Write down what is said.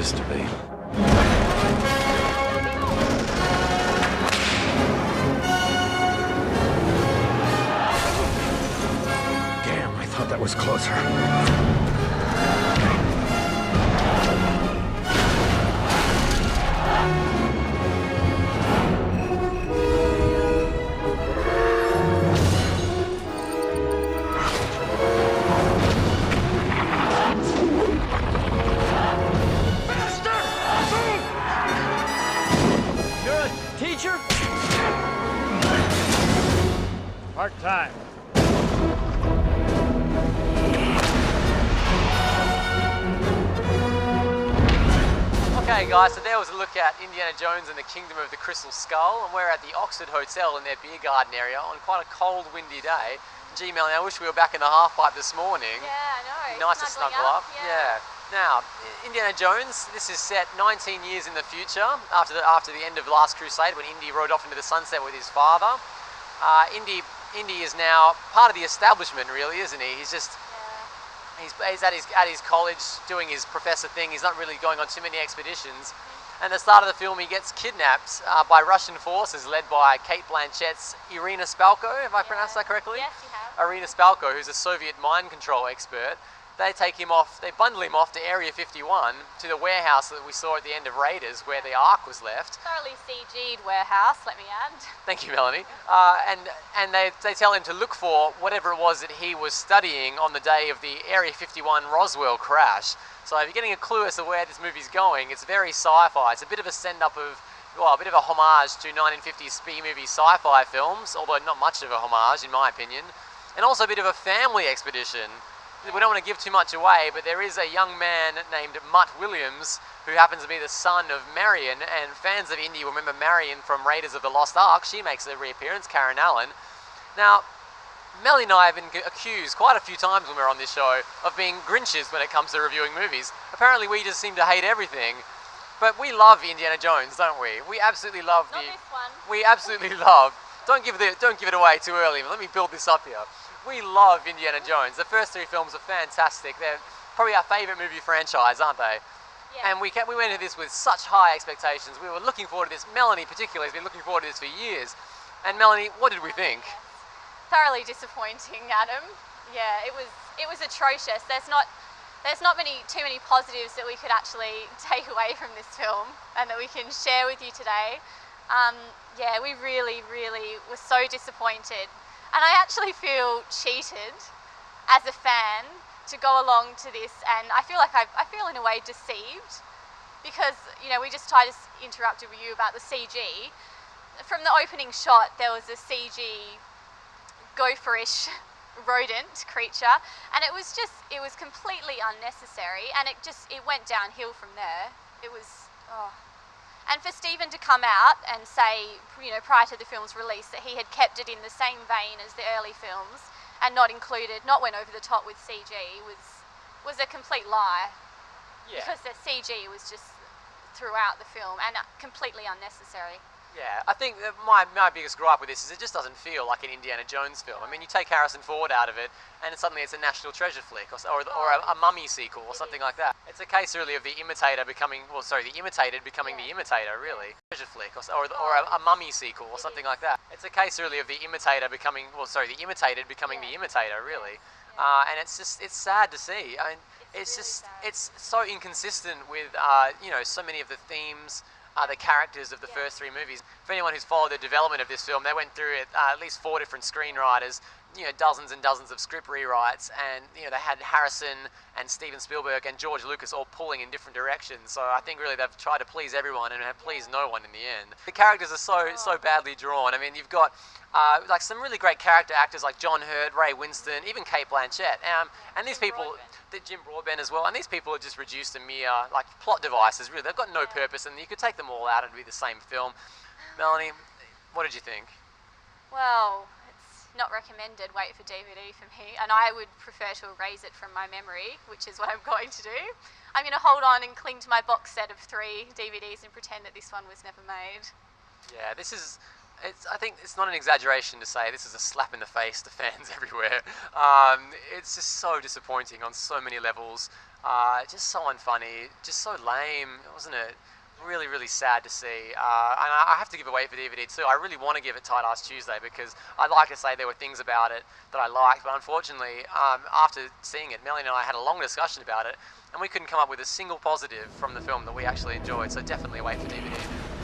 used to be. Damn, I thought that was closer. Teacher? Part-time. Okay guys, so there was a look at Indiana Jones and the Kingdom of the Crystal Skull, and we're at the Oxford Hotel in their beer garden area on quite a cold, windy day. Gee, Melanie, I wish we were back in the half-pipe this morning. Yeah, I know. Nice to snuggle up. Yeah. Now, Indiana Jones, this is set 19 years in the future, after the end of The Last Crusade, when Indy rode off into the sunset with his father. Indy is now part of the establishment, really, isn't he? He's just... He's at his college doing his professor thing. He's not really going on too many expeditions. And at the start of the film, he gets kidnapped by Russian forces led by Kate Blanchett's Irina Spalko, have I pronounced that correctly? Yes, you have. Irina Spalko, who's a Soviet mind control expert. They take him off, they bundle him off to Area 51, to the warehouse that we saw at the end of Raiders, where the Ark was left. Thoroughly CG'd warehouse, let me add. Thank you, Melanie. And they tell him to look for whatever it was that he was studying on the day of the Area 51 Roswell crash. So if you're getting a clue as to where this movie's going, it's very sci-fi. It's a bit of a send-up of, well, a bit of a homage to 1950s B-movie sci-fi films, although not much of a homage, in my opinion. And also a bit of a family expedition. We don't want to give too much away, but there is a young man named Mutt Williams who happens to be the son of Marion, and fans of Indy will remember Marion from Raiders of the Lost Ark. She makes a reappearance, Karen Allen. Now, Melly and I have been accused quite a few times when we're on this show of being Grinches when it comes to reviewing movies. Apparently we just seem to hate everything, but we love Indiana Jones, don't we? We absolutely love Not this one. We absolutely love. Don't give it away too early. Let me build this up here. We love Indiana Jones. The first three films are fantastic. They're probably our favourite movie franchise, aren't they? Yeah. And we went into this with such high expectations. We were looking forward to this. Melanie particularly has been looking forward to this for years. And Melanie, what did we think? Thoroughly disappointing, Adam. Yeah, it was atrocious. There's not too many positives that we could actually take away from this film and that we can share with you today. Yeah, we really were so disappointed. And I actually feel cheated as a fan to go along to this, and I feel like I feel in a way deceived because, you know, we just tried to interrupt with you about the CG. From the opening shot, there was a CG gopherish rodent creature, and it was completely unnecessary, and it went downhill from there. It was, And for Stephen to come out and say, you know, prior to the film's release, that he had kept it in the same vein as the early films and not went over the top with CG was a complete lie. Yeah. Because the CG was just throughout the film and completely unnecessary. Yeah, I think that my biggest gripe with this is it just doesn't feel like an Indiana Jones film. I mean, you take Harrison Ford out of it, and suddenly it's a National Treasure flick, or a Mummy sequel, or something like that. It's a case really of the imitated becoming the imitator, really. Treasure flick, or a Mummy sequel, or something like that. It's a case really of the imitated becoming the imitator, really. And it's sad to see. I mean, it's so inconsistent with so many of the themes. The characters of the first three movies. For anyone who's followed the development of this film, they went through it, at least 4 different screenwriters, dozens and dozens of script rewrites, and they had Harrison and Steven Spielberg and George Lucas all pulling in different directions. So I think really they've tried to please everyone and have pleased no one in the end. The characters are so badly drawn. I mean, you've got like some really great character actors like John Hurt, Ray Winston, even Kate Blanchett, and these people. Jim Broadbent as well, and these people are just reduced to mere like plot devices. Really, they've got no purpose, and you could take them all out and it'd be the same film. Melanie, what did you think? Well, it's not recommended. Wait for DVD for me, and I would prefer to erase it from my memory, which is what I'm going to do. I'm going to hold on and cling to my box set of 3 DVDs and pretend that this one was never made. Yeah, this is I think it's not an exaggeration to say this is a slap in the face to fans everywhere. It's just so disappointing on so many levels. Just so unfunny, just so lame, wasn't it? Really, really sad to see. And I have to give it away for DVD too. I really want to give it Tight Ass Tuesday because I'd like to say there were things about it that I liked, but unfortunately, after seeing it, Melanie and I had a long discussion about it, and we couldn't come up with a single positive from the film that we actually enjoyed. So definitely wait for DVD.